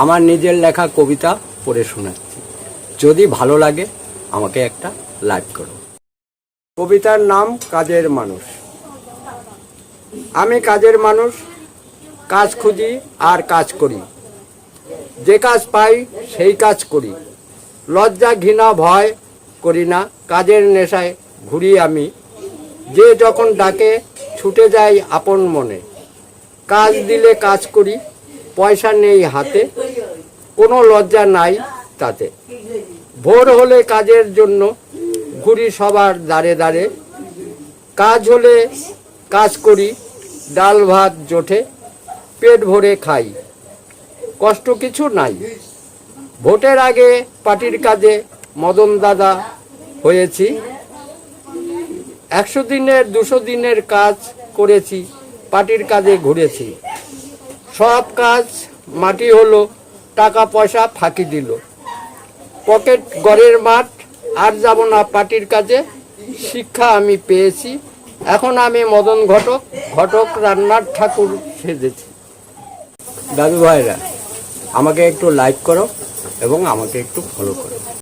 আমার নিজের লেখা কবিতা পড়ে শোনাচ্ছি। যদি ভালো লাগে আমাকে একটা লাইক করো। কবিতার নাম কাজের মানুষ। আমি কাজের মানুষ, কাজ খুঁজি আর কাজ করি, যে কাজ পাই সেই কাজ করি, লজ্জা ঘৃণা ভয় করি না, কাজের নেশায় ঘুরি আমি, যে যখন ডাকে ছুটে যাই আপন মনে, কাজ দিলে কাজ করি, পয়সা নেই হাতে, কোনো লজ্জা নাই তাতে, ভোর হলে কাজের জন্য ঘুরি সবার দ্বারে দ্বারে, কাজ হলে কাজ করি, ডাল ভাত জোটে, পেট ভরে খাই, কষ্ট কিছু নাই। ভোটের আগে পার্টির কাজে মদন দাদা হয়েছি, 100 দিনের 200 দিনের কাজ করেছি, পার্টির কাজে ঘুরেছি, সব কাজ মাটি হলো, টাকা পয়সা ফাঁকি দিল, পকেট ঘরের মাঠ, আর যাব না পার্টির কাজে, শিক্ষা আমি পেয়েছি, এখন আমি মদন ঘটক, ঘটক রান্নার ঠাকুর সেজেছি। দাদু ভাইরা, আমাকে একটু লাইক করো এবং আমাকে একটু ফলো করো।